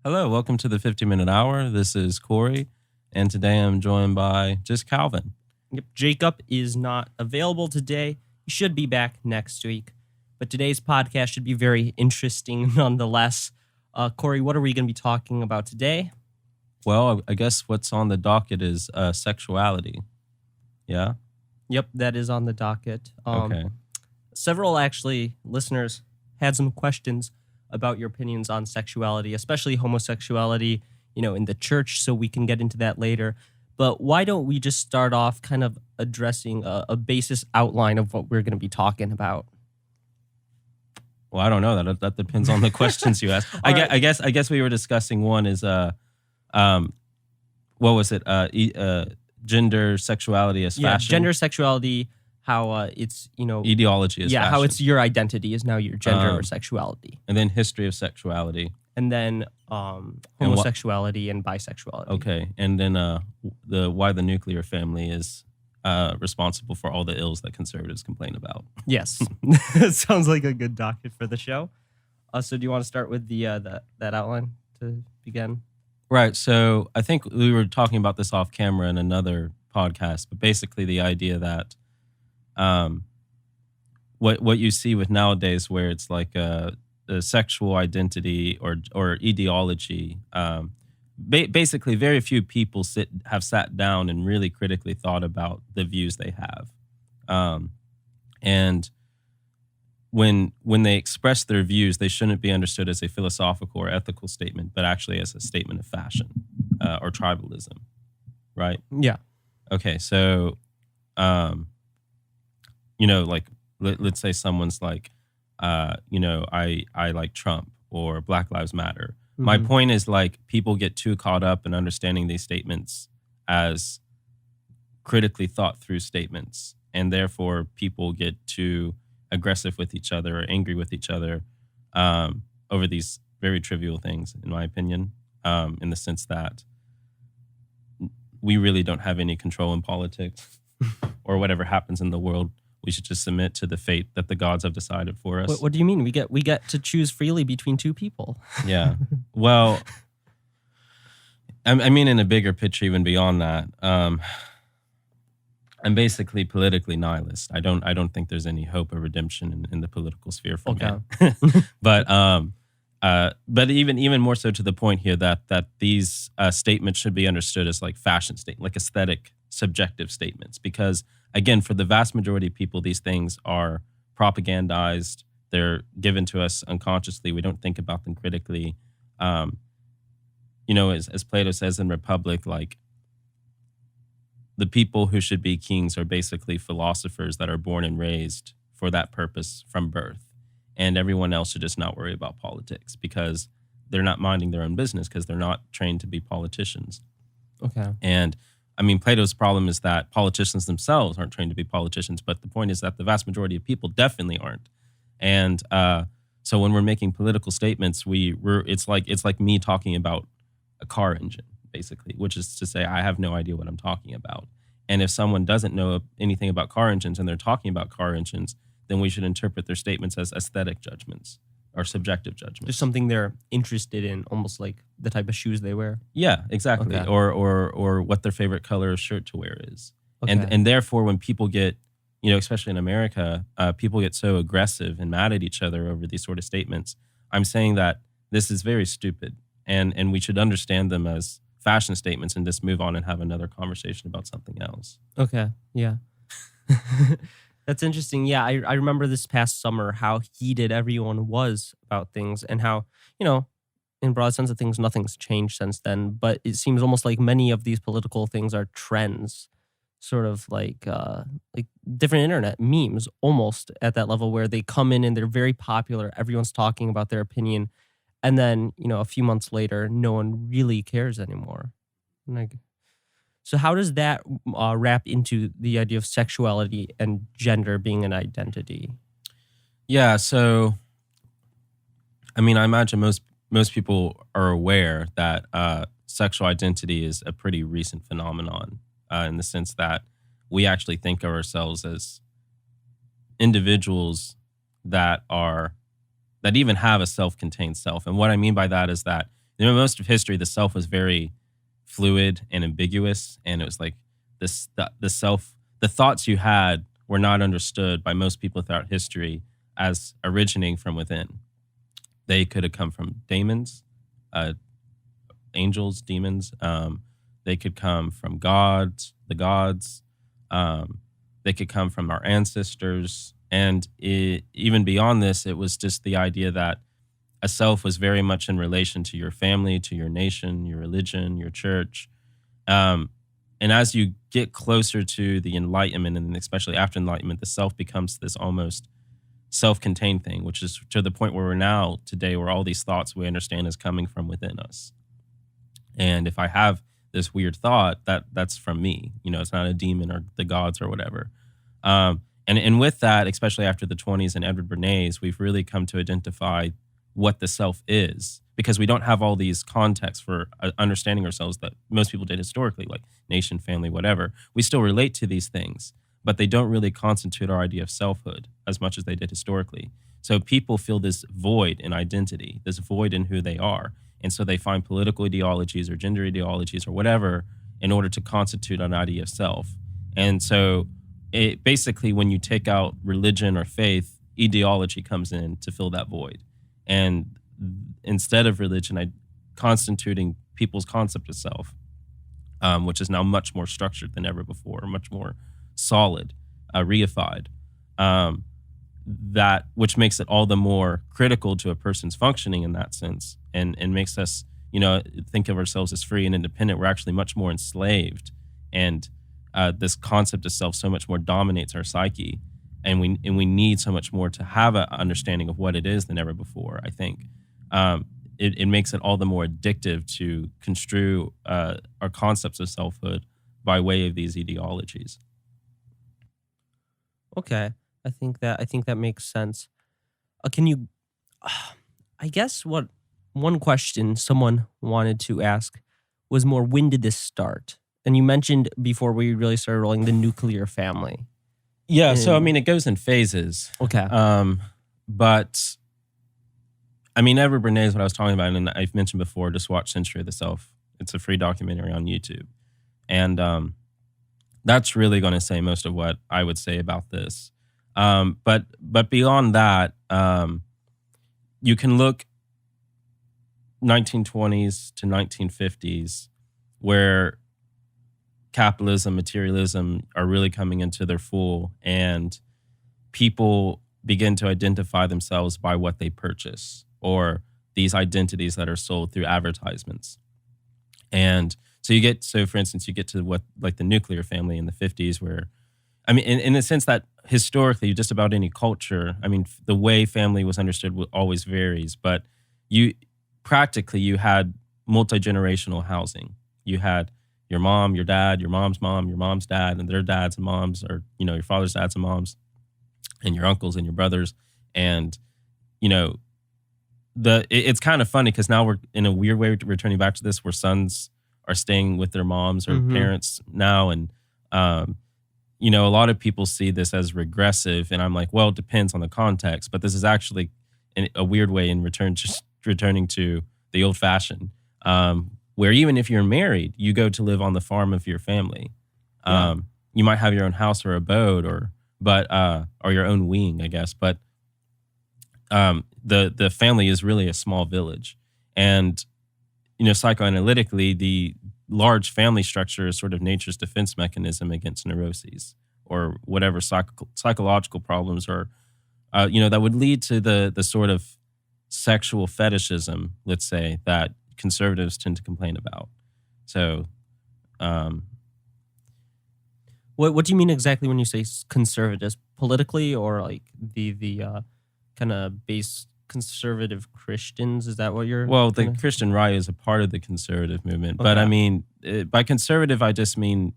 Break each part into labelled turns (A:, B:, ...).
A: Hello, welcome to the 50-Minute Hour. This is Corey, and today I'm joined by just Calvin.
B: Yep, Jacob is not available today. He should be back next week. But today's podcast should be very interesting nonetheless. Corey, what are we going to be talking about today?
A: Well, I guess what's on the docket is sexuality. Yeah?
B: Yep, that is on the docket.
A: Okay.
B: Several, actually, listeners had some questions about your opinions on sexuality, especially homosexuality, in the church, so we can get into that later. But why don't we just start off kind of addressing a basis outline of what we're going to be talking about?
A: Well, I don't know. That depends on the questions you ask. I guess we were discussing one is what was it? Gender, sexuality as fashion.
B: Gender, sexuality, how it's
A: ideology is fashion.
B: how it's your identity is now your gender or sexuality,
A: and then history of sexuality,
B: and then homosexuality and bisexuality.
A: Okay, and then why the nuclear family is responsible for all the ills that conservatives complain about.
B: Yes, sounds like a good docket for the show. So, do you want to start with that outline to begin?
A: Right. So, I think we were talking about this off camera in another podcast, but basically the idea that what you see with nowadays, where it's like a sexual identity or ideology. Basically, very few people have sat down and really critically thought about the views they have, and when they express their views, they shouldn't be understood as a philosophical or ethical statement, but actually as a statement of fashion or tribalism, right?
B: Yeah.
A: Okay, so like let's say someone's like, I like Trump or Black Lives Matter. Mm-hmm. My point is, like, people get too caught up in understanding these statements as critically thought through statements, and therefore people get too aggressive with each other or angry with each other over these very trivial things, in my opinion, in the sense that we really don't have any control in politics or whatever happens in the world. We should just submit to the fate that the gods have decided for us.
B: What do you mean? We get to choose freely between two people.
A: Yeah. Well, I mean, in a bigger picture, even beyond that, I'm basically politically nihilist. I don't think there's any hope of redemption in the political sphere for me. But even more so to the point here that these statements should be understood as like fashion statements, like aesthetic, subjective statements, because again, for the vast majority of people, these things are propagandized. They're given to us unconsciously. We don't think about them critically. As Plato says in Republic, like, the people who should be kings are basically philosophers that are born and raised for that purpose from birth. And everyone else should just not worry about politics because they're not minding their own business because they're not trained to be politicians.
B: Okay.
A: And I mean, Plato's problem is that politicians themselves aren't trained to be politicians, but the point is that the vast majority of people definitely aren't. And so when we're making political statements, it's like me talking about a car engine, basically, which is to say I have no idea what I'm talking about. And if someone doesn't know anything about car engines and they're talking about car engines, then we should interpret their statements as aesthetic judgments or subjective judgments.
B: Just something they're interested in, almost like the type of shoes they wear.
A: Yeah, exactly.
B: Okay.
A: Or what their favorite color of shirt to wear is.
B: Okay.
A: And therefore, when people get, especially in America, people get so aggressive and mad at each other over these sort of statements. I'm saying that this is very stupid, and we should understand them as fashion statements and just move on and have another conversation about something else.
B: Okay, yeah. That's interesting. Yeah, I remember this past summer how heated everyone was about things and how, in broad sense of things, nothing's changed since then. But it seems almost like many of these political things are trends, sort of like different internet memes, almost at that level where they come in and they're very popular. Everyone's talking about their opinion. And then, a few months later, no one really cares anymore. So how does that wrap into the idea of sexuality and gender being an identity?
A: Yeah, so, I mean, I imagine most people are aware that sexual identity is a pretty recent phenomenon in the sense that we actually think of ourselves as individuals that even have a self-contained self. And what I mean by that is that most of history, the self was very fluid and ambiguous, and it was like the self, the thoughts you had were not understood by most people throughout history as originating from within. They could have come from daemons, angels, demons. They could come from gods, the gods. They could come from our ancestors. And even beyond this, it was just the idea that a self was very much in relation to your family, to your nation, your religion, your church. And as you get closer to the Enlightenment, and especially after Enlightenment, the self becomes this almost self-contained thing, which is to the point where we're now today, where all these thoughts we understand is coming from within us. And if I have this weird thought, that's from me. It's not a demon or the gods or whatever. And with that, especially after the 20s and Edward Bernays, we've really come to identify what the self is, because we don't have all these contexts for understanding ourselves that most people did historically, like nation, family, whatever. We still relate to these things, but they don't really constitute our idea of selfhood as much as they did historically. So people feel this void in identity, this void in who they are. And so they find political ideologies or gender ideologies or whatever in order to constitute an idea of self. And so it basically, when you take out religion or faith, ideology comes in to fill that void. And instead of religion, constituting people's concept of self, which is now much more structured than ever before, much more solid, reified, that which makes it all the more critical to a person's functioning in that sense, and makes us, think of ourselves as free and independent. We're actually much more enslaved, and this concept of self so much more dominates our psyche. And we need so much more to have an understanding of what it is than ever before, I think. It makes it all the more addictive to construe our concepts of selfhood by way of these ideologies.
B: Okay, I think that makes sense. Can you? I guess what one question someone wanted to ask was more, when did this start? And you mentioned before we really started rolling the nuclear family.
A: Yeah, so it goes in phases.
B: Okay.
A: But Edward Bernays, what I was talking about, and I've mentioned before, just watch Century of the Self. It's a free documentary on YouTube. And that's really going to say most of what I would say about this. But beyond that, you can look 1920s to 1950s, where capitalism, materialism are really coming into their full, and people begin to identify themselves by what they purchase, or these identities that are sold through advertisements. And so for instance, you get to what, like the nuclear family in the 50s, where, in the sense that historically, just about any culture, the way family was understood always varies, but you had multi-generational housing. You had your mom, your dad, your mom's mom, your mom's dad, and their dads and moms, or, your father's dads and moms, and your uncles and your brothers. And, it's kind of funny because now we're, in a weird way, returning back to this, where sons are staying with their moms or parents now. And, a lot of people see this as regressive. And I'm like, well, it depends on the context. But this is actually, in a weird way, returning to the old fashioned, where even if you're married, you go to live on the farm of your family. Yeah. You might have your own house or abode, or your own wing, I guess. But the family is really a small village. And, psychoanalytically, the large family structure is sort of nature's defense mechanism against neuroses or whatever psychological problems, or, that would lead to the sort of sexual fetishism, let's say, that conservatives tend to complain about. So,
B: what do you mean exactly when you say conservatives? Politically, or like the kind of base conservative Christians? Is that what you're?
A: Well, the Christian right is a part of the conservative movement, okay. But by conservative, I just mean,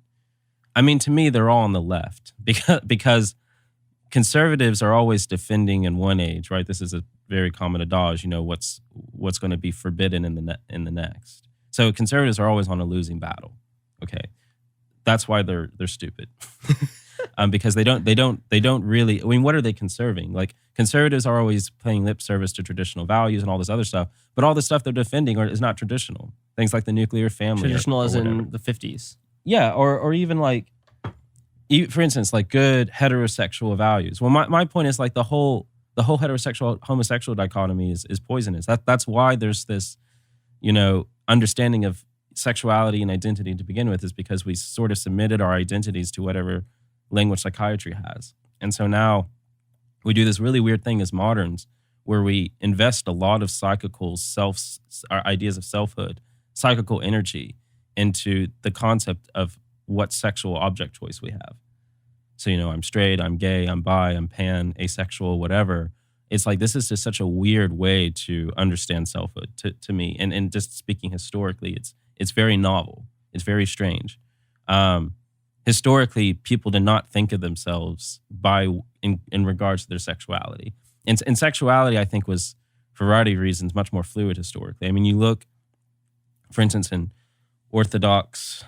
A: to me, they're all on the left, because conservatives are always defending in one age, right? This is a very common adage, what's going to be forbidden in the next. So conservatives are always on a losing battle. Okay, that's why they're stupid, because they don't really. What are they conserving? Like, conservatives are always paying lip service to traditional values and all this other stuff, but all the stuff they're defending is not traditional. Things like the nuclear family.
B: Traditional
A: or
B: as
A: whatever.
B: in the 50s.
A: Yeah, or even like, for instance, like good heterosexual values. Well, my point is like the whole heterosexual homosexual dichotomy is poisonous. That's why there's this, understanding of sexuality and identity to begin with, is because we sort of submitted our identities to whatever language psychiatry has. And so now we do this really weird thing as moderns where we invest a lot of our ideas of selfhood, psychical energy into the concept of what sexual object choice we have. So, I'm straight, I'm gay, I'm bi, I'm pan, asexual, whatever. It's like, this is just such a weird way to understand selfhood to me. And just speaking historically, it's very novel. It's very strange. Historically, people did not think of themselves in regards to their sexuality. And sexuality, I think, was, for a variety of reasons, much more fluid historically. I mean, you look, for instance, in Orthodox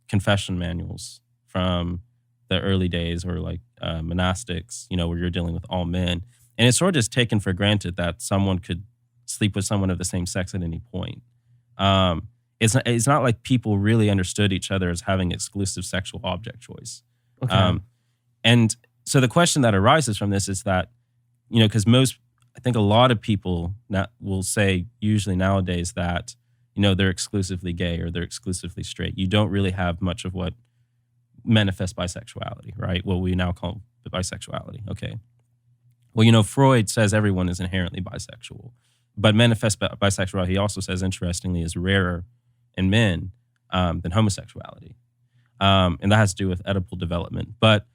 A: confession manuals from the early days, or like monastics, where you're dealing with all men. And it's sort of just taken for granted that someone could sleep with someone of the same sex at any point. It's not like people really understood each other as having exclusive sexual object choice.
B: Okay.
A: And so the question that arises from this is that, because I think a lot of people will say usually nowadays that, they're exclusively gay or they're exclusively straight. You don't really have much of what manifests bisexuality, right? What we now call bisexuality. Okay. Well, Freud says everyone is inherently bisexual, but manifest bisexuality, he also says, interestingly, is rarer in men than homosexuality. And that has to do with Oedipal development. But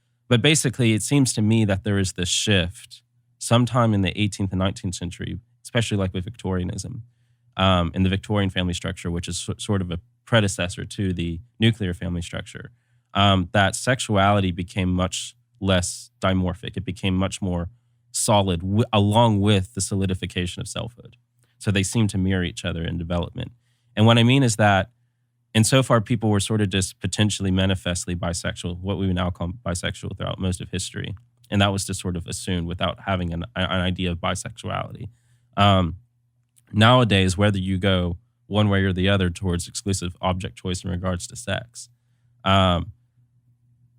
A: basically, it seems to me that there is this shift sometime in the 18th and 19th century, especially like with Victorianism, in the Victorian family structure, which is sort of a predecessor to the nuclear family structure, that sexuality became much less dimorphic. It became much more solid along with the solidification of selfhood. So they seem to mirror each other in development. And what I mean is that insofar people were sort of just potentially manifestly bisexual, what we would now call bisexual throughout most of history. And that was just sort of assumed without having an idea of bisexuality. Nowadays, whether you go one way or the other towards exclusive object choice in regards to sex,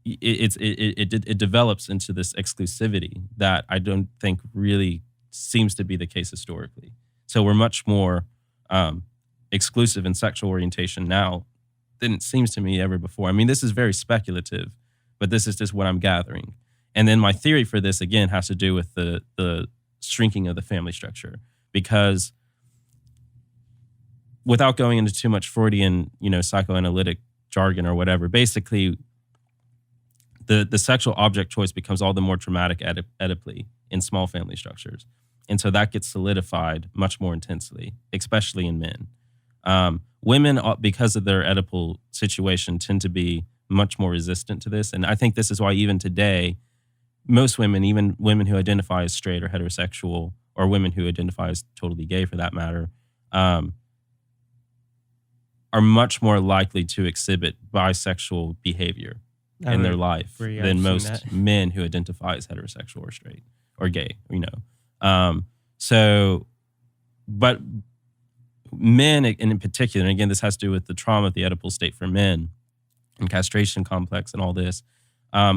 A: it develops into this exclusivity that I don't think really seems to be the case historically. So we're much more exclusive in sexual orientation now than it seems to me ever before. I mean, this is very speculative, but this is just what I'm gathering. And then my theory for this, again, has to do with the shrinking of the family structure, because without going into too much Freudian, psychoanalytic jargon or whatever, basically the sexual object choice becomes all the more traumatic Oedipally in small family structures. And so that gets solidified much more intensely, especially in men. Women, because of their Oedipal situation, tend to be much more resistant to this. And I think this is why even today, most women, even women who identify as straight or heterosexual, or women who identify as totally gay for that matter, are much more likely to exhibit bisexual behavior in their life than most men who identify as heterosexual or straight or gay, but men, and in particular, and again, this has to do with the trauma of the Oedipal state for men and castration complex and all this,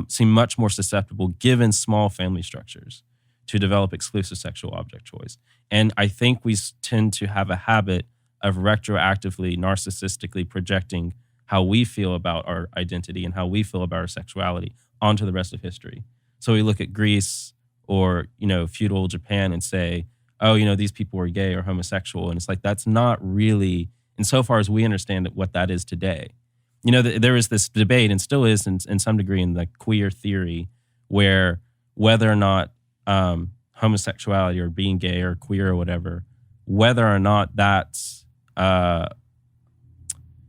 A: seem much more susceptible, given small family structures, to develop exclusive sexual object choice. And I think we tend to have a habit of retroactively, narcissistically projecting how we feel about our identity and how we feel about our sexuality onto the rest of history. So we look at Greece or, feudal Japan and say, oh, these people were gay or homosexual. And it's like, that's not really, insofar as we understand it, what that is today. There is this debate, and still is in some degree, in the queer theory, where whether or not homosexuality or being gay or queer or whatever, whether or not that's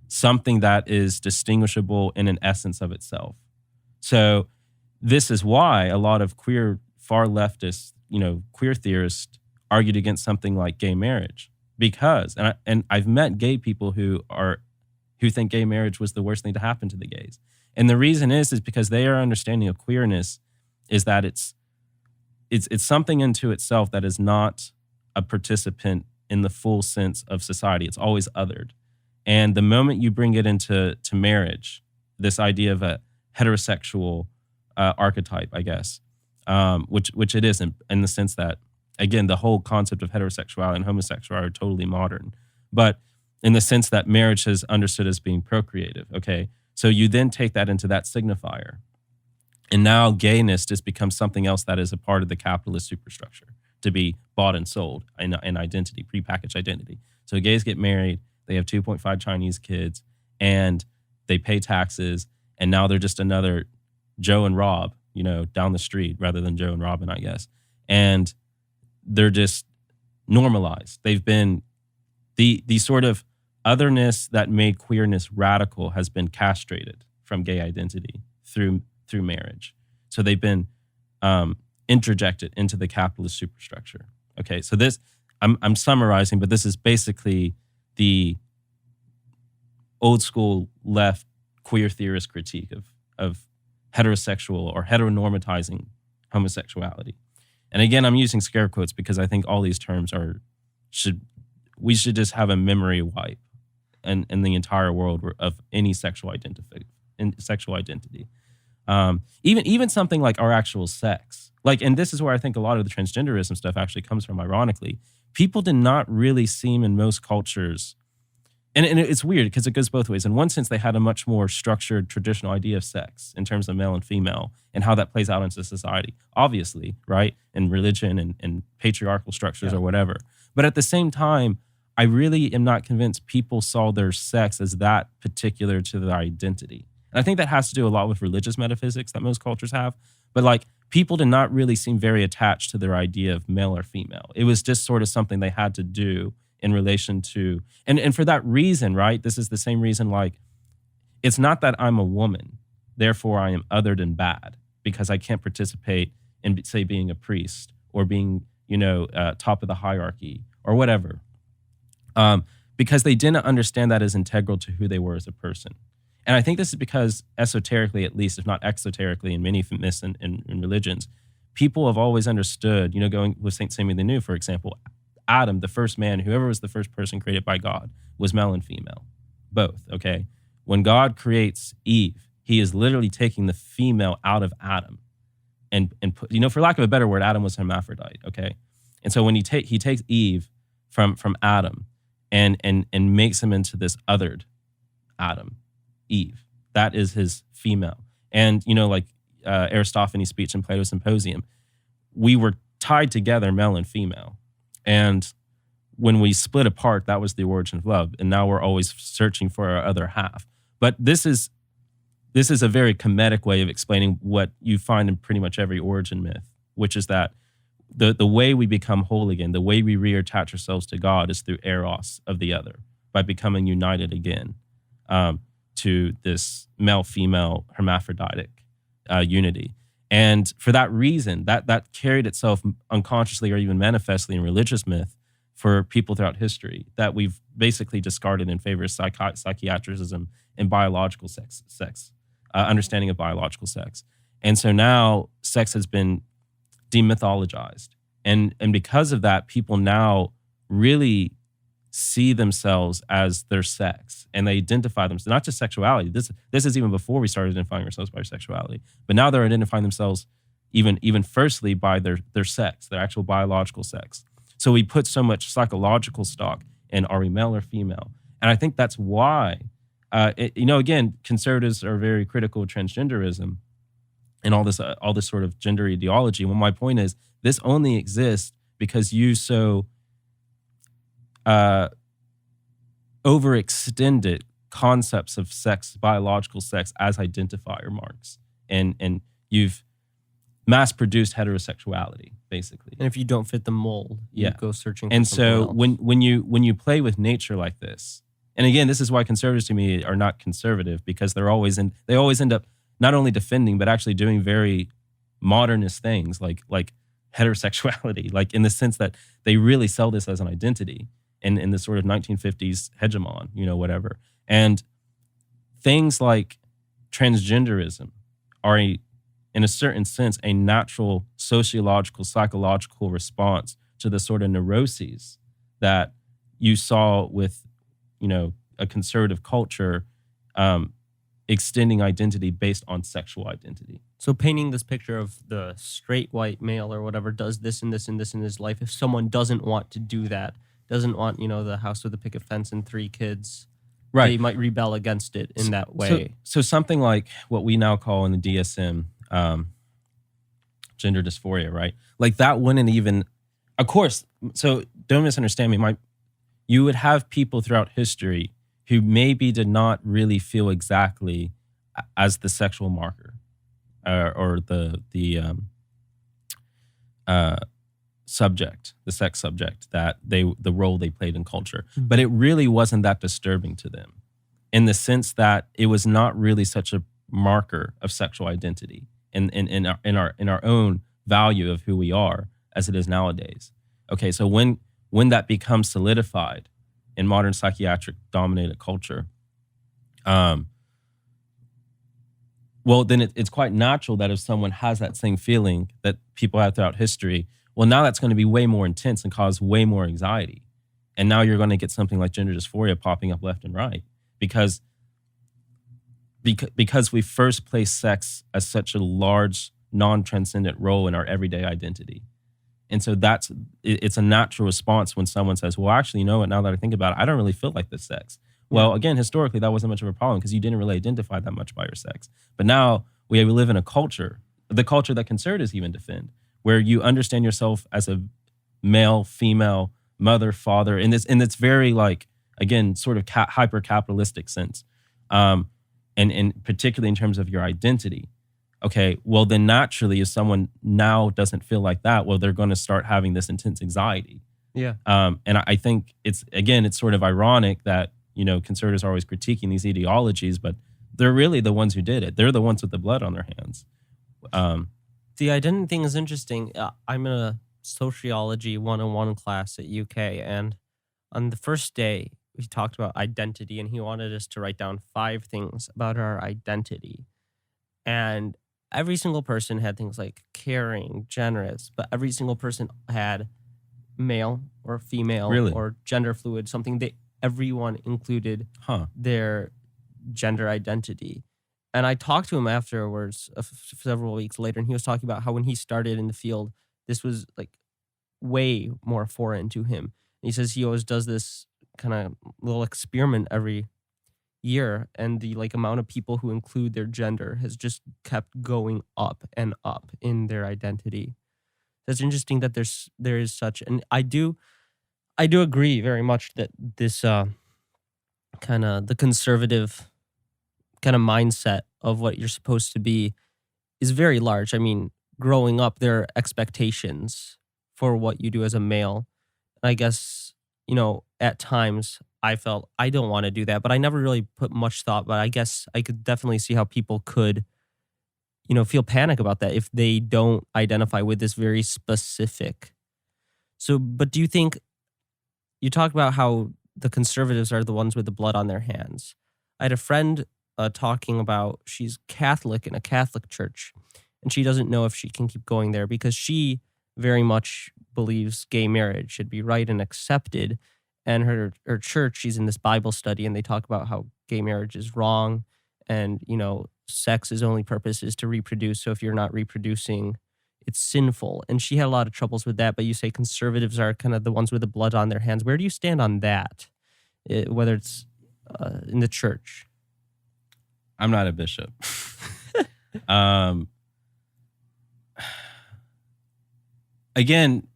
A: something that is distinguishable in an essence of itself. So this is why a lot of far leftist, queer theorists argued against something like gay marriage, because, and I've met gay people who think gay marriage was the worst thing to happen to the gays. And the reason is because their understanding of queerness is that it's it's something into itself that is not a participant in the full sense of society. It's always othered. And the moment you bring it into marriage, this idea of a heterosexual archetype, I guess, which it isn't, in the sense that, again, the whole concept of heterosexuality and homosexuality are totally modern, but in the sense that marriage is understood as being procreative. Okay, so you then take that into that signifier, and now gayness just becomes something else that is a part of the capitalist superstructure to be bought and sold in identity, prepackaged identity. So gays get married, they have 2.5 Chinese kids, and they pay taxes, and now they're just another Joe and Rob, down the street, rather than Joe and Robin, I guess. And they're just normalized. They've been, the sort of otherness that made queerness radical has been castrated from gay identity through marriage. So they've been interjected into the capitalist superstructure. Okay, so this, I'm summarizing, but this is basically the old school left queer theorist critique of heterosexual or heteronormatizing homosexuality. And again, I'm using scare quotes because I think all these terms we should just have a memory wipe in the entire world of any sexual identity. Even something like our actual sex. And this is where I think a lot of the transgenderism stuff actually comes from, ironically. People did not really seem in most cultures, and it's weird because it goes both ways. In one sense, they had a much more structured, traditional idea of sex in terms of male and female and how that plays out into society, obviously, right? In religion and patriarchal structures or whatever. But at the same time, I really am not convinced people saw their sex as that particular to their identity. And I think that has to do a lot with religious metaphysics that most cultures have. But people did not really seem very attached to their idea of male or female. It was just sort of something they had to do in relation to, and for that reason, right? This is the same reason, it's not that I'm a woman, therefore I am othered and bad because I can't participate in, say, being a priest or being, top of the hierarchy or whatever. Because they didn't understand that as integral to who they were as a person. And I think this is because esoterically, at least, if not exoterically, in many myths and religions, people have always understood, going with St. Simeon the New, for example, Adam, the first man, whoever was the first person created by God, was male and female, both, okay? When God creates Eve, he is literally taking the female out of Adam and put, for lack of a better word, Adam was hermaphrodite, okay? And so when he takes Eve from Adam and makes him into this othered Adam, Eve, that is his female. And, Aristophanes' speech in Plato's Symposium, we were tied together, male and female. And when we split apart, that was the origin of love. And now we're always searching for our other half. But this is a very comedic way of explaining what you find in pretty much every origin myth, which is that the way we become whole again, the way we reattach ourselves to God is through eros of the other, by becoming united again to this male-female hermaphroditic unity. And for that reason, that carried itself unconsciously or even manifestly in religious myth for people throughout history that we've basically discarded in favor of psychiatricism and biological sex, understanding of biological sex. And so now sex has been demythologized. And because of that, people now really see themselves as their sex, and they identify themselves, not just sexuality. This is even before we started identifying ourselves by sexuality, but now they're identifying themselves even firstly by their sex, their actual biological sex. So we put so much psychological stock in, are we male or female? And I think that's why, again, conservatives are very critical of transgenderism and all this sort of gender ideology. Well, my point is, this only exists because you so overextended concepts of sex, biological sex, as identifier marks, and you've mass-produced heterosexuality, basically.
B: And if you don't fit the mold, you go searching for
A: and
B: something
A: so
B: else.
A: when you play with nature like this, and again, this is why conservatives to me are not conservative, because they always end up not only defending but actually doing very modernist things like heterosexuality, like in the sense that they really sell this as an identity in the sort of 1950s hegemon, whatever. And things like transgenderism are in in a certain sense, a natural sociological, psychological response to the sort of neuroses that you saw with, a conservative culture extending identity based on sexual identity.
B: So painting this picture of the straight white male or whatever does this and this and this in his life, if someone doesn't want to do that, doesn't want, the house with a picket fence and 3 kids,
A: right,
B: they might rebel against it in that way.
A: So something like what we now call in the DSM, gender dysphoria, right? Like that wouldn't even, of course, so don't misunderstand me. You would have people throughout history who maybe did not really feel exactly as the sexual marker or the subject, the sex subject, that the role they played in culture. But it really wasn't that disturbing to them, in the sense that it was not really such a marker of sexual identity in our own value of who we are as it is nowadays. Okay, so when that becomes solidified in modern psychiatric dominated culture, well, then it's quite natural that if someone has that same feeling that people had throughout history, well, now that's going to be way more intense and cause way more anxiety. And now you're going to get something like gender dysphoria popping up left and right because we first place sex as such a large, non-transcendent role in our everyday identity. And so it's a natural response when someone says, well, actually, you know what, now that I think about it, I don't really feel like this sex. Well, again, historically, that wasn't much of a problem because you didn't really identify that much by your sex. But now we live in a culture, the culture that conservatives even defend, where you understand yourself as a male, female, mother, father, in this very, like, again, sort of hyper-capitalistic sense, and particularly in terms of your identity. Okay, well, then naturally, if someone now doesn't feel like that, well, they're going to start having this intense anxiety.
B: Yeah.
A: And I think it's sort of ironic that, conservatives are always critiquing these ideologies, but they're really the ones who did it. They're the ones with the blood on their hands.
B: The identity thing is interesting. I'm in a sociology 101 class at UK, and on the first day, we talked about identity, and he wanted us to write down 5 things about our identity. And every single person had things like caring, generous, but every single person had male or female or gender fluid, something that everyone included their gender identity. And I talked to him afterwards, several weeks later, and he was talking about how when he started in the field, this was like way more foreign to him. And he says he always does this kind of little experiment every year, and the amount of people who include their gender has just kept going up and up in their identity. That's interesting that there is such, and I do agree very much that this kind of the conservative kind of mindset of what you're supposed to be is very large. I mean, growing up, there are expectations for what you do as a male. And I guess, at times I felt I don't want to do that, but I never really put much thought. But I guess I could definitely see how people could, feel panic about that if they don't identify with this very specific. So, but do you think, you talk about how the conservatives are the ones with the blood on their hands. I had a friend talking about, she's Catholic in a Catholic church, and she doesn't know if she can keep going there because she very much believes gay marriage should be right and accepted. And her church, she's in this Bible study, and they talk about how gay marriage is wrong, and sex's only purpose is to reproduce. So if you're not reproducing, it's sinful. And she had a lot of troubles with that. But you say conservatives are kind of the ones with the blood on their hands. Where do you stand on that? Whether it's in the church?
A: I'm not a bishop. Again,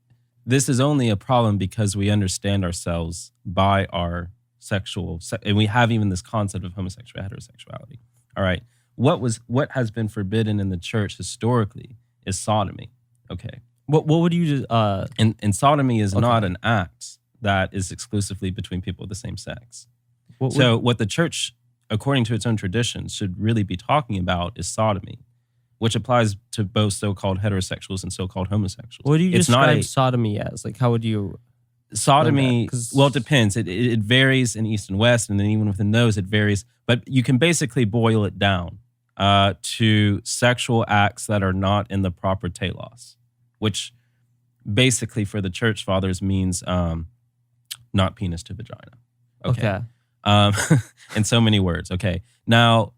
A: this is only a problem because we understand ourselves by our and we have even this concept of homosexual heterosexuality. All right. What has been forbidden in the church historically is sodomy. Okay.
B: What would you do?
A: And sodomy is not an act that is exclusively between people of the same sex. What the church, according to its own traditions, should really be talking about is sodomy, which applies to both so-called heterosexuals and so-called homosexuals.
B: What do you describe sodomy as? Like, how would you...
A: Sodomy, well, it depends. It varies in East and West, and then even within those, it varies. But you can basically boil it down to sexual acts that are not in the proper telos, which basically for the church fathers means not penis to vagina. Okay. In so many words. Okay. Now,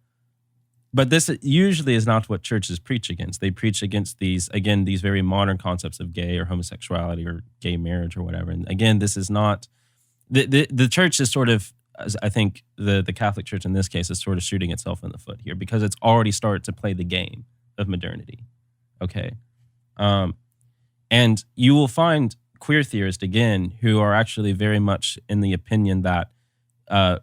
A: but this usually is not what churches preach against. They preach against these very modern concepts of gay or homosexuality or gay marriage or whatever. And again, this is not, the church is sort of, I think the Catholic Church in this case is sort of shooting itself in the foot here because it's already started to play the game of modernity. Okay. And you will find queer theorists, again, who are actually very much in the opinion that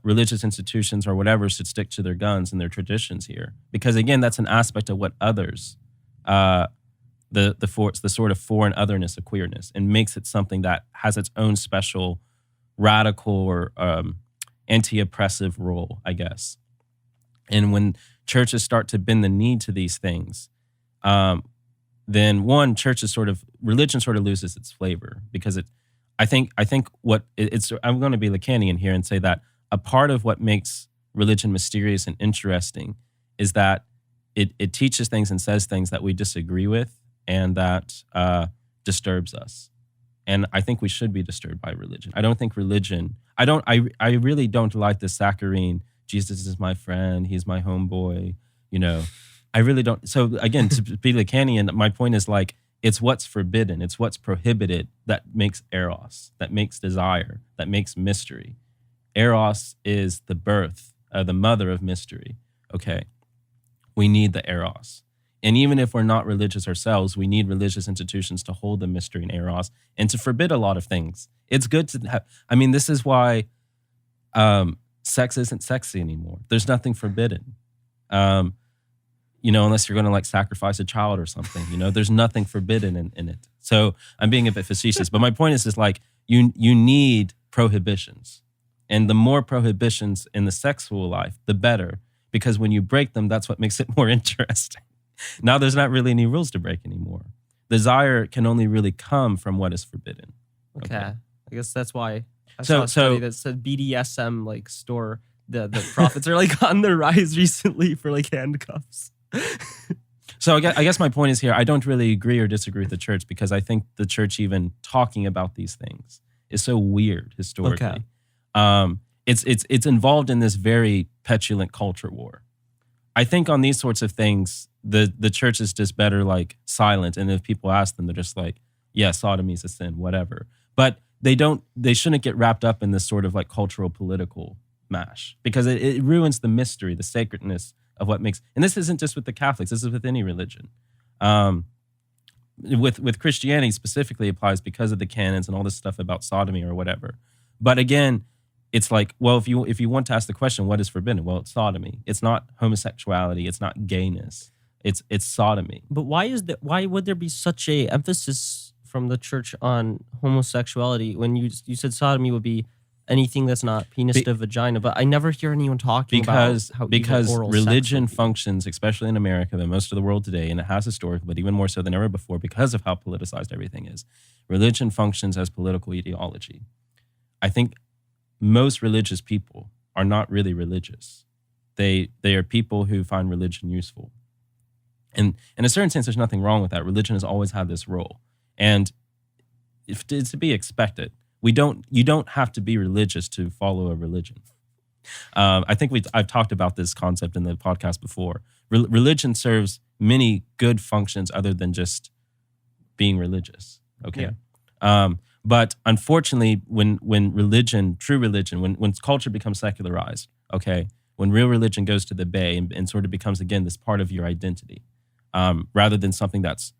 A: religious institutions or whatever should stick to their guns and their traditions here. Because, again, that's an aspect of what others, the sort of foreign otherness of queerness, and makes it something that has its own special radical or anti-oppressive role, I guess. And when churches start to bend the knee to these things, then one, religion sort of loses its flavor because I'm going to be Lacanian here and say that a part of what makes religion mysterious and interesting is that it teaches things and says things that we disagree with and that disturbs us. And I think we should be disturbed by religion. I don't think religion, I really don't like the saccharine, Jesus is my friend, he's my homeboy, I really don't. So again, to be Lacanian, my point is like, it's what's forbidden, it's what's prohibited that makes eros, that makes desire, that makes mystery. Eros is the birth, the mother of mystery. Okay, we need the eros. And even if we're not religious ourselves, we need religious institutions to hold the mystery and eros and to forbid a lot of things. It's good to have, this is why sex isn't sexy anymore. There's nothing forbidden. Unless you're going to like sacrifice a child or something, there's nothing forbidden in it. So I'm being a bit facetious, but my point is like you need prohibitions. And the more prohibitions in the sexual life, the better, because when you break them, that's what makes it more interesting. Now there's not really any rules to break anymore. Desire can only really come from what is forbidden.
B: Okay. I guess that's why I saw a study that said BDSM like store, the profits are like on the rise recently for like handcuffs.
A: So I guess my point is here, I don't really agree or disagree with the church because I think the church even talking about these things is so weird historically. Okay. It's involved in this very petulant culture war. I think on these sorts of things, the church is just better like silent. And if people ask them, they're just like, yeah, sodomy is a sin, whatever. But they shouldn't get wrapped up in this sort of like cultural political mash because it ruins the mystery, the sacredness of what makes, and this isn't just with the Catholics, this is with any religion. With Christianity specifically applies because of the canons and all this stuff about sodomy or whatever. But again, it's like, well, if you want to ask the question, what is forbidden? Well, it's sodomy. It's not homosexuality. It's not gayness. It's sodomy.
B: But why would there be such a emphasis from the church on homosexuality when you said sodomy would be anything that's not penis to vagina? But I never hear anyone talking about how
A: because religion functions, especially in America, but most of the world today, and it has historically, but even more so than ever before, because of how politicized everything is. Religion functions as political ideology. I think most religious people are not really religious. They are people who find religion useful. And in a certain sense, there's nothing wrong with that. Religion has always had this role. And it's to be expected. You don't have to be religious to follow a religion. I think I've talked about this concept in the podcast before. Religion serves many good functions other than just being religious. Okay. Yeah. But unfortunately, when religion, true religion, when culture becomes secularized, okay, when real religion goes to the bay and sort of becomes, again, this part of your identity, rather than something that's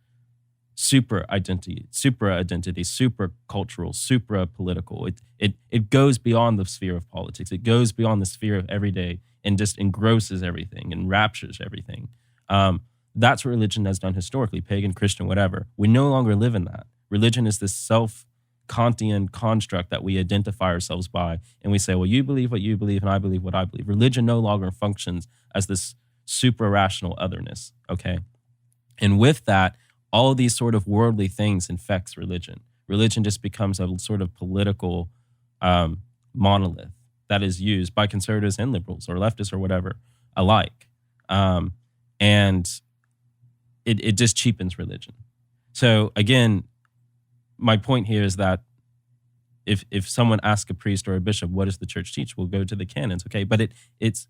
A: super identity, super cultural, super political. It goes beyond the sphere of politics. It goes beyond the sphere of everyday and just engrosses everything and raptures everything. That's what religion has done historically, pagan, Christian, whatever. We no longer live in that. Religion is this Kantian construct that we identify ourselves by, and we say, well, you believe what you believe, and I believe what I believe. Religion no longer functions as this supra-rational otherness, okay? And with that, all these sort of worldly things infects religion. Religion just becomes a sort of political monolith that is used by conservatives and liberals or leftists or whatever alike. And it just cheapens religion. So again, my point here is that if someone asks a priest or a bishop, what does the church teach? We'll go to the canons, okay? But it's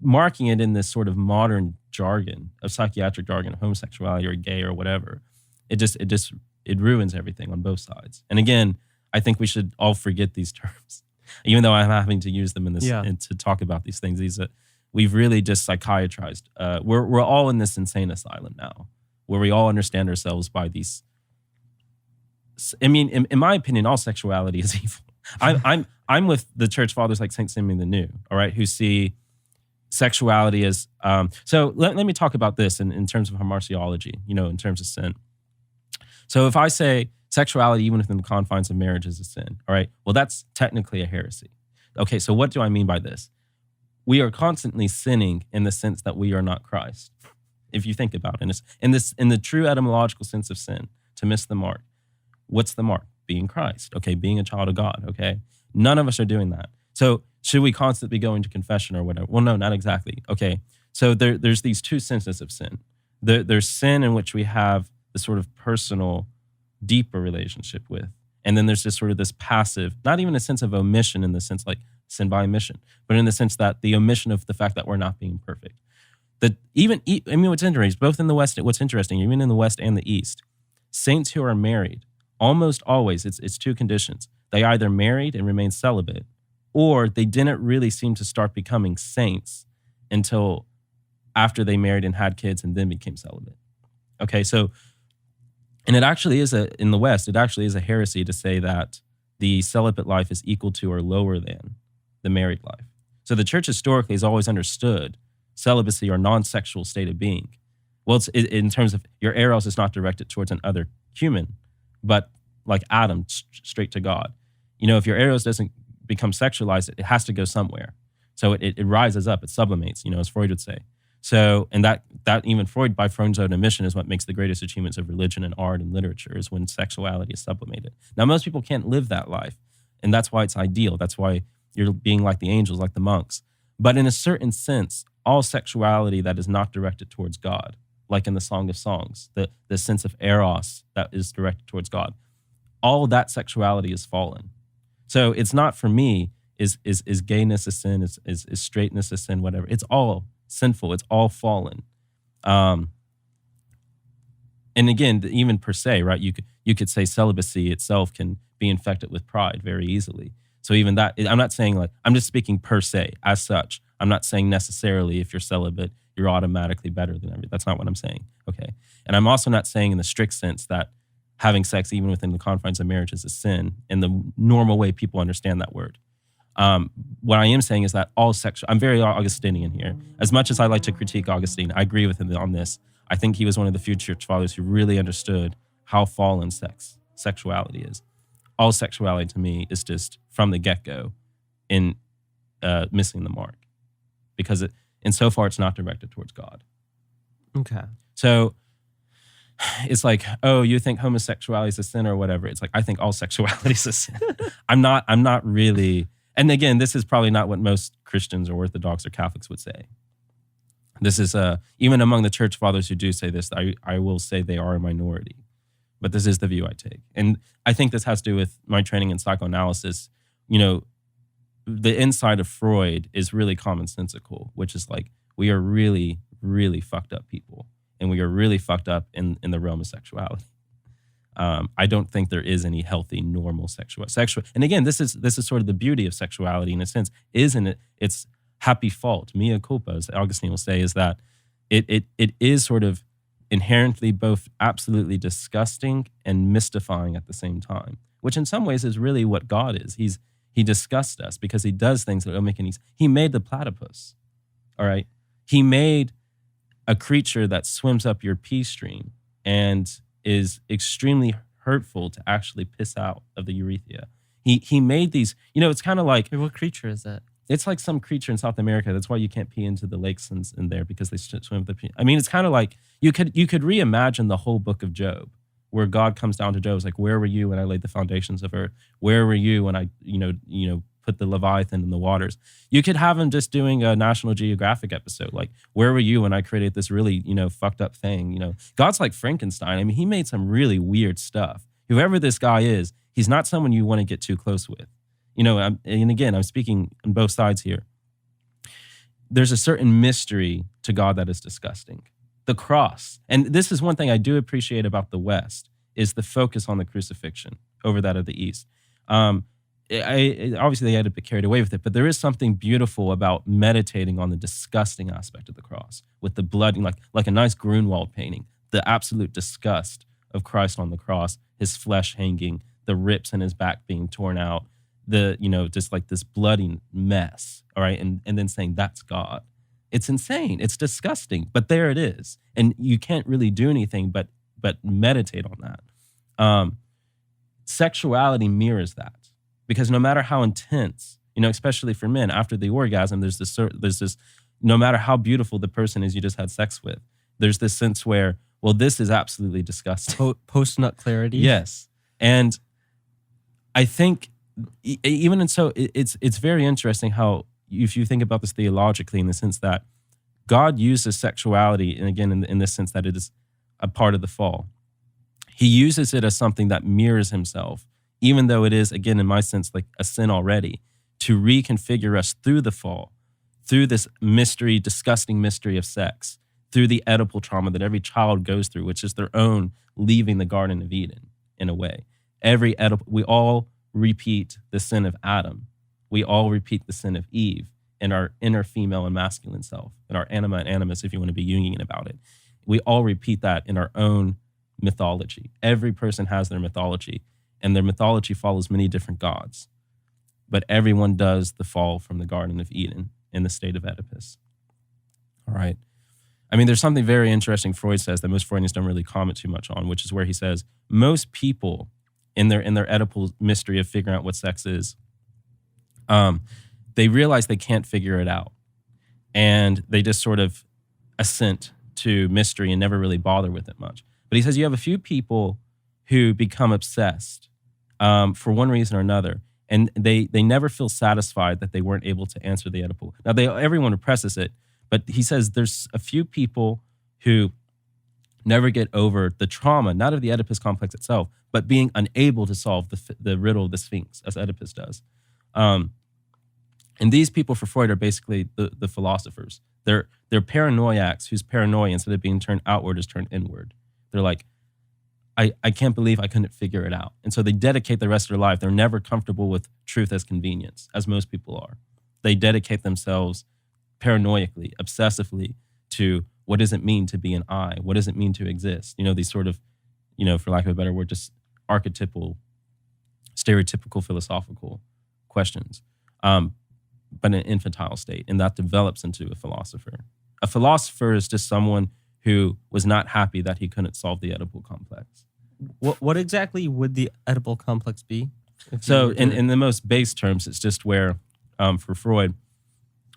A: marking it in this sort of modern jargon of psychiatric jargon, of homosexuality or gay or whatever. It ruins everything on both sides. And again, I think we should all forget these terms, even though I'm having to use them in this and to talk about these things. We've really just psychiatrized. We're all in this insane asylum now, where we all understand ourselves by these. I mean, in my opinion, all sexuality is evil. I'm with the church fathers like Saint Simeon the New, all right, who see sexuality as so. Let me talk about this in terms of hamartiology, in terms of sin. So if I say sexuality, even within the confines of marriage, is a sin, all right, well, that's technically a heresy. Okay, so what do I mean by this? We are constantly sinning in the sense that we are not Christ. If you think about it, in the true etymological sense of sin, to miss the mark. What's the mark? Being Christ, okay? Being a child of God, okay? None of us are doing that. So should we constantly be going to confession or whatever? Well, no, not exactly. Okay, so there's these two senses of sin. There's sin in which we have the sort of personal, deeper relationship with. And then there's just sort of this passive, not even a sense of omission in the sense like sin by omission, but in the sense that the omission of the fact that we're not being perfect. What's interesting, both in the West, what's interesting, even in the West and the East, saints who are married, almost always, it's two conditions. They either married and remained celibate, or they didn't really seem to start becoming saints until after they married and had kids and then became celibate. Okay, so, and it actually is in the West, it actually is a heresy to say that the celibate life is equal to or lower than the married life. So the church historically has always understood celibacy or non-sexual state of being. Well, it's in terms of your eros is not directed towards another human, but like Adam, straight to God. If your eros doesn't become sexualized, it has to go somewhere. So it rises up, it sublimates, as Freud would say. So, and that even Freud, by Freud's own admission, is what makes the greatest achievements of religion and art and literature, is when sexuality is sublimated. Now, most people can't live that life, and that's why it's ideal. That's why you're being like the angels, like the monks. But in a certain sense, all sexuality that is not directed towards God, like in the Song of Songs, the sense of eros that is directed towards God, all that sexuality is fallen. So it's not, for me, is gayness a sin, is straightness a sin, whatever. It's all sinful. It's all fallen. And again, even per se, right? You could say celibacy itself can be infected with pride very easily. So even that, I'm not saying I'm just speaking per se as such. I'm not saying necessarily if you're celibate, you're automatically better than everybody. That's not what I'm saying, okay? And I'm also not saying in the strict sense that having sex even within the confines of marriage is a sin in the normal way people understand that word. What I am saying is that I'm very Augustinian here. As much as I like to critique Augustine, I agree with him on this. I think he was one of the few church fathers who really understood how fallen sexuality is. All sexuality to me is just from the get-go in missing the mark, because so far it's not directed towards God.
B: Okay.
A: So it's like, oh, you think homosexuality is a sin or whatever. It's like, I think all sexuality is a sin. I'm not really, and again, this is probably not what most Christians or Orthodox or Catholics would say. This is, even among the church fathers who do say this, I will say they are a minority. But this is the view I take. And I think this has to do with my training in psychoanalysis. The inside of Freud is really commonsensical, which is like, we are really, really fucked up people. And we are really fucked up in the realm of sexuality. I don't think there is any healthy, normal sexual. And again, this is sort of the beauty of sexuality in a sense, isn't it? It's happy fault, mea culpa, as Augustine will say, is that it is sort of inherently both absolutely disgusting and mystifying at the same time, which in some ways is really what God is. He disgusts us because he does things that don't make any sense. He made the platypus, all right? He made a creature that swims up your pee stream and is extremely hurtful to actually piss out of the urethra. He made these, it's kind of like...
B: What creature is that?
A: It's like some creature in South America. That's why you can't pee into the lakes in there, because they swim with the pee. I mean, it's kind of like, you could reimagine the whole book of Job, where God comes down to Job. It's like, where were you when I laid the foundations of earth? Where were you when I, put the Leviathan in the waters. You could have him just doing a National Geographic episode. Like, where were you when I created this really, fucked up thing? God's like Frankenstein. I mean, he made some really weird stuff. Whoever this guy is, he's not someone you want to get too close with. And again, I'm speaking on both sides here. There's a certain mystery to God that is disgusting. The cross. And this is one thing I do appreciate about the West, is the focus on the crucifixion over that of the East. Obviously, they had to be carried away with it, but there is something beautiful about meditating on the disgusting aspect of the cross, with the blood, like a nice Grunwald painting, the absolute disgust of Christ on the cross, his flesh hanging, the rips in his back being torn out, just like this bloody mess, all right? And then saying, that's God. It's insane. It's disgusting, but there it is. And you can't really do anything but meditate on that. Sexuality mirrors that, because no matter how intense, especially for men, after the orgasm, there's this, no matter how beautiful the person is you just had sex with, there's this sense where, well, this is absolutely disgusting.
B: Post-nut clarity.
A: Yes. And I think it's very interesting how, if you think about this theologically, in the sense that God uses sexuality, and again, in this sense that it is a part of the fall, he uses it as something that mirrors himself, even though it is, again, in my sense, like a sin already, to reconfigure us through the fall, through this mystery, disgusting mystery of sex, through the Oedipal trauma that every child goes through, which is their own leaving the Garden of Eden, in a way. We all repeat the sin of Adam. We all repeat the sin of Eve in our inner female and masculine self, in our anima and animus, if you want to be Jungian about it. We all repeat that in our own mythology. Every person has their mythology, and their mythology follows many different gods. But everyone does the fall from the Garden of Eden in the state of Oedipus. All right. I mean, there's something very interesting Freud says that most Freudians don't really comment too much on, which is where he says most people in their Oedipal mystery of figuring out what sex is, they realize they can't figure it out. And they just sort of assent to mystery and never really bother with it much. But he says you have a few people who become obsessed for one reason or another, and they never feel satisfied that they weren't able to answer the Oedipal. Now, everyone represses it, but he says there's a few people who never get over the trauma, not of the Oedipus complex itself, but being unable to solve the riddle of the Sphinx, as Oedipus does. And these people for Freud are basically the philosophers. They're paranoiacs whose paranoia, instead of being turned outward, is turned inward. They're like, I can't believe I couldn't figure it out. And so they dedicate the rest of their life. They're never comfortable with truth as convenience, as most people are. They dedicate themselves paranoiacally, obsessively to what does it mean to be an I? What does it mean to exist? These sort of, for lack of a better word, just archetypal, stereotypical philosophical questions, but in an infantile state. And that develops into a philosopher. A philosopher is just someone who was not happy that he couldn't solve the Oedipal complex.
B: What exactly would the Oedipal complex be?
A: So in the most base terms, it's just where, for Freud,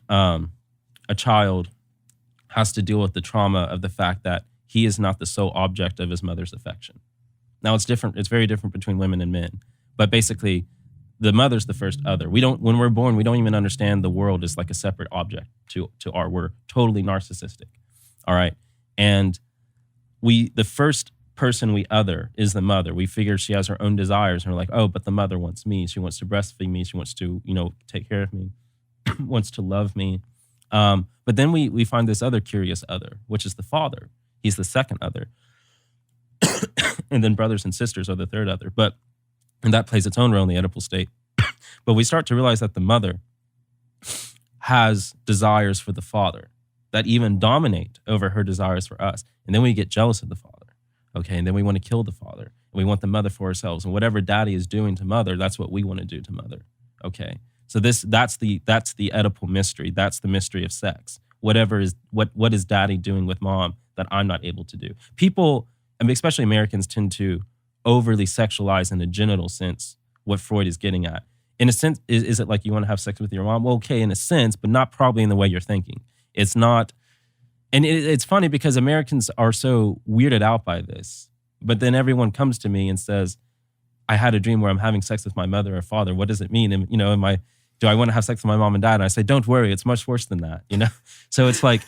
A: a child has to deal with the trauma of the fact that he is not the sole object of his mother's affection. Now, it's different. It's very different between women and men. But basically, the mother's the first other. When we're born, we don't even understand the world as like a separate object to we're totally narcissistic. All right. And the first person we other is the mother. We figure she has her own desires, and we're like, oh, but the mother wants me. She wants to breastfeed me. She wants to, take care of me, wants to love me. But then we find this other curious other, which is the father. He's the second other. And then brothers and sisters are the third other. And that plays its own role in the Oedipal state. But we start to realize that the mother has desires for the father that even dominate over her desires for us. And then we get jealous of the father. Okay, and then we want to kill the father. And we want the mother for ourselves. And whatever daddy is doing to mother, that's what we want to do to mother. Okay. So that's the Oedipal mystery. That's the mystery of sex. What is daddy doing with mom that I'm not able to do? People, I mean, especially Americans, tend to overly sexualize in a genital sense what Freud is getting at. In a sense, is it like you want to have sex with your mom? Well, okay, in a sense, but not probably in the way you're thinking. It's not, and it's funny because Americans are so weirded out by this. But then everyone comes to me and says, I had a dream where I'm having sex with my mother or father. What does it mean? And, do I want to have sex with my mom and dad? And I say, don't worry, it's much worse than that, you know? So it's like,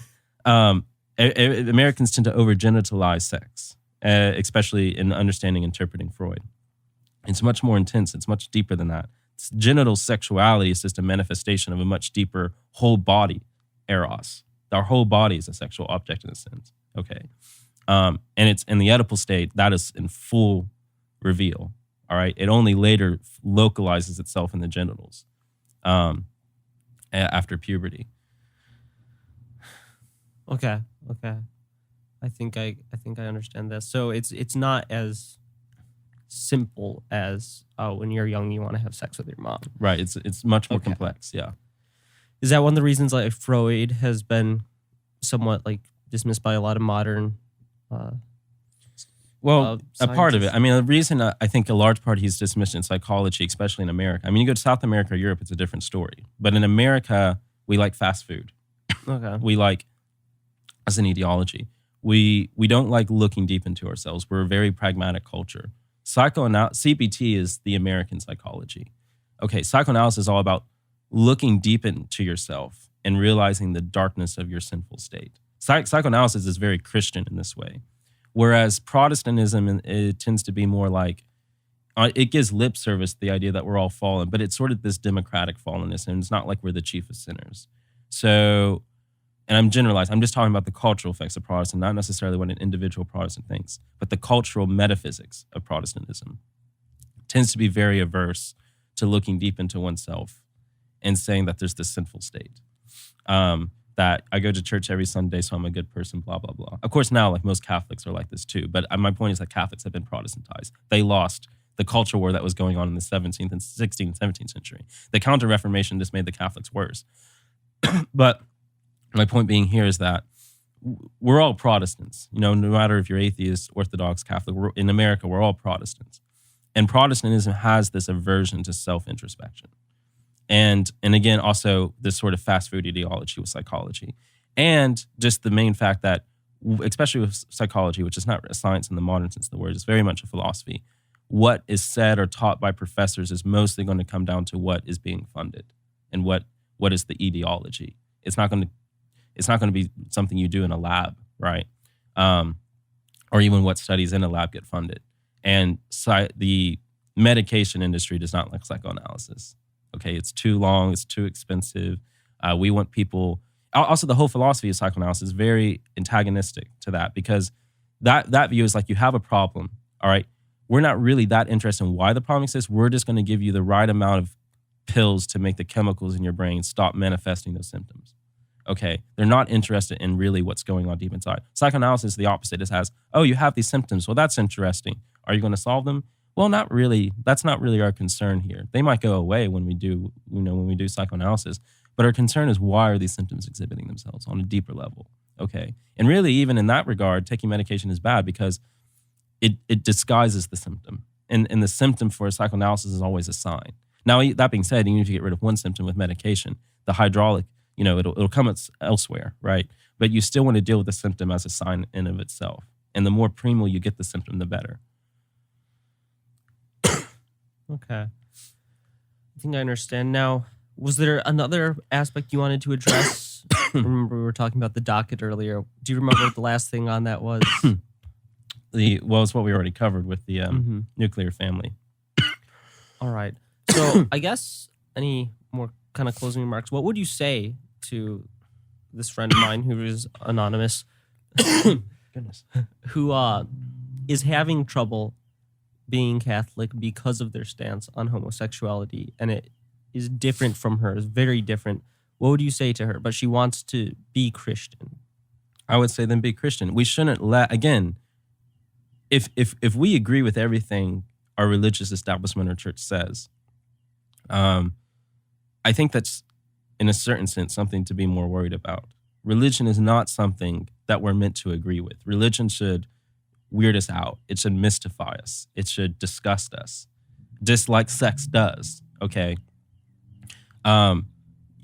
A: Americans tend to over-genitalize sex, especially in understanding, interpreting Freud. It's much more intense. It's much deeper than that. Genital sexuality is just a manifestation of a much deeper whole body eros. Our whole body is a sexual object in a sense, okay? And it's in the Oedipal state, that is in full reveal, all right? It only later localizes itself in the genitals after puberty.
B: Okay. I think I understand this. So it's not as simple as, oh, when you're young you want to have sex with your mom.
A: Right. It's much more complex. Yeah.
B: Is that one of the reasons like Freud has been somewhat like dismissed by a lot of modern
A: a part of it. I mean, the reason I think a large part he's dismissed in psychology, especially in America. I mean, you go to South America or Europe, it's a different story. But in America, we like fast food.
B: Okay.
A: We like, as an ideology, we don't like looking deep into ourselves. We're a very pragmatic culture. CBT is the American psychology. Okay, psychoanalysis is all about looking deep into yourself and realizing the darkness of your sinful state. Psychoanalysis is very Christian in this way, whereas Protestantism, it tends to be more like, it gives lip service to the idea that we're all fallen, but it's sort of this democratic fallenness, and it's not like we're the chief of sinners. So, and I'm generalizing, I'm just talking about the cultural effects of Protestant, not necessarily what an individual Protestant thinks, but the cultural metaphysics of Protestantism tends to be very averse to looking deep into oneself and saying that there's this sinful state. That I go to church every Sunday, so I'm a good person, blah, blah, blah. Of course, now, like most Catholics are like this too, but my point is that Catholics have been Protestantized. They lost the culture war that was going on in the 17th and 16th and 17th century. The Counter-Reformation just made the Catholics worse. But my point being here is that we're all Protestants. You know, no matter if you're atheist, Orthodox, Catholic, in America, we're all Protestants. And Protestantism has this aversion to self-introspection. And again, also this sort of fast food ideology with psychology. And just the main fact that, especially with psychology, which is not a science in the modern sense of the word, it's very much a philosophy. What is said or taught by professors is mostly going to come down to what is being funded and what is the ideology. It's not going to be something you do in a lab, right? Or even what studies in a lab get funded. And the medication industry does not like psychoanalysis. Okay, it's too long, it's too expensive. We want people. Also, the whole philosophy of psychoanalysis is very antagonistic to that, because that view is like, you have a problem, all right? We're not really that interested in why the problem exists. We're just going to give you the right amount of pills to make the chemicals in your brain stop manifesting those symptoms. Okay, they're not interested in really what's going on deep inside. Psychoanalysis is the opposite. It has, oh, you have these symptoms. Well, that's interesting. Are you going to solve them? Well, not really. That's not really our concern here. They might go away when we do psychoanalysis, but our concern is, why are these symptoms exhibiting themselves on a deeper level? Okay, and really, even in that regard, taking medication is bad because it disguises the symptom, and the symptom for a psychoanalysis is always a sign. Now, that being said, you need to get rid of one symptom with medication. The hydraulic, it'll come elsewhere, right? But you still want to deal with the symptom as a sign in of itself, and the more primal you get the symptom, the better.
B: Okay. I think I understand now. Was there another aspect you wanted to address? Remember, we were talking about the docket earlier. Do you remember what the last thing on that was?
A: It's what we already covered with the nuclear family.
B: All right. So I guess any more kind of closing remarks? What would you say to this friend of mine who is anonymous,
A: Goodness,
B: who is having trouble being Catholic because of their stance on homosexuality, and it is different from hers, very different? What would you say to her? But she wants to be Christian.
A: I would say then be Christian. We shouldn't again, if we agree with everything our religious establishment or church says, I think that's, in a certain sense, something to be more worried about. Religion is not something that we're meant to agree with. Religion should weird us out. It should mystify us. It should disgust us, just like sex does, okay?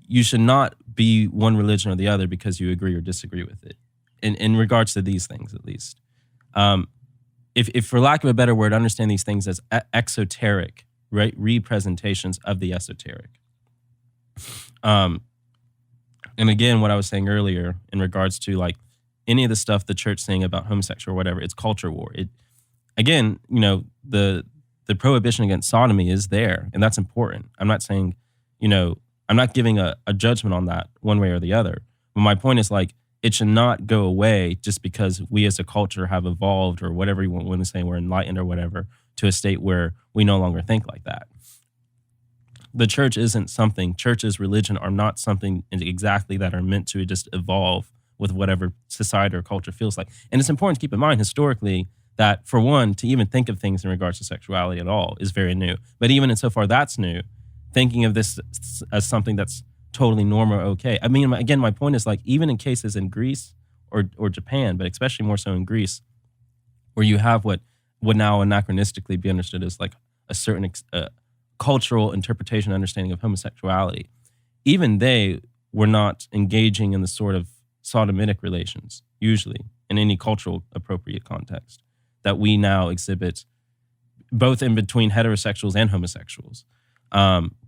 A: You should not be one religion or the other because you agree or disagree with it, in regards to these things, at least. If for lack of a better word, understand these things as exoteric, right? Representations of the esoteric. Um, and again, what I was saying earlier in regards to like any of the stuff the church saying about homosexual or whatever, it's culture war. It again, the prohibition against sodomy is there, and that's important. I'm not saying, I'm not giving a judgment on that one way or the other. But my point is like it should not go away just because we as a culture have evolved or whatever you want to say, we're enlightened or whatever, to a state where we no longer think like that. The church isn't something, churches, religion are not something exactly that are meant to just evolve with whatever society or culture feels like. And it's important to keep in mind historically that, for one, to even think of things in regards to sexuality at all is very new. But even insofar that's new, thinking of this as something that's totally normal or okay. I mean, again, my point is like even in cases in Greece or Japan, but especially more so in Greece, where you have what would now anachronistically be understood as like a certain cultural interpretation, understanding of homosexuality, even they were not engaging in the sort of sodomitic relations, usually in any cultural appropriate context, that we now exhibit both in between heterosexuals and homosexuals,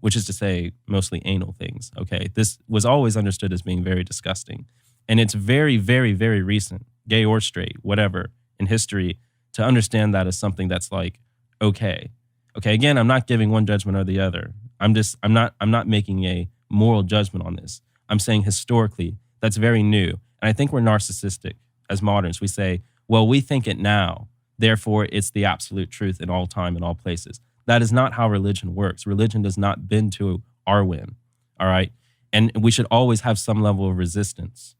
A: which is to say mostly anal things, okay? This was always understood as being very disgusting. And it's very, very, very recent, gay or straight, whatever, in history, to understand that as something that's like, okay. Okay, again, I'm not giving one judgment or the other. I'm not making a moral judgment on this. I'm saying historically, that's very new. And I think we're narcissistic as moderns. We say, well, we think it now, therefore it's the absolute truth in all time, in all places. That is not how religion works. Religion does not bend to our whim, all right? And we should always have some level of resistance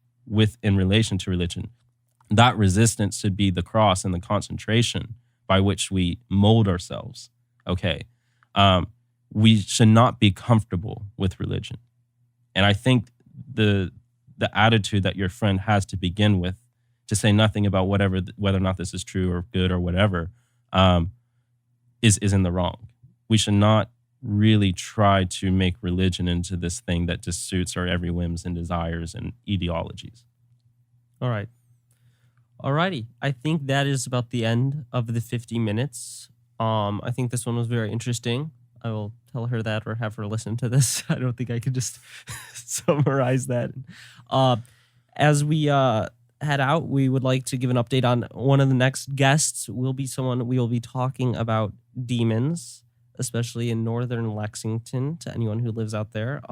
A: in relation to religion. That resistance should be the cross and the concentration by which we mold ourselves. Okay, we should not be comfortable with religion. And I think the attitude that your friend has to begin with, to say nothing about whether or not this is true or good or whatever, is in the wrong. We should not really try to make religion into this thing that just suits our every whims and desires and ideologies.
B: All right. Alrighty. I think that is about the end of the 50 minutes. I think this one was very interesting. I will tell her that or have her listen to this. I don't think I can just summarize that. As we head out, we would like to give an update on one of the next guests will be someone we will be talking about demons, especially in northern Lexington. To anyone who lives out there,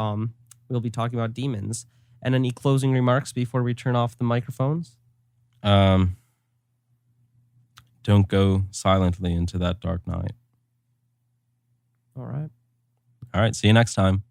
B: we'll be talking about demons. And any closing remarks before we turn off the microphones?
A: Don't go silently into that dark night.
B: All right.
A: All right. See you next time.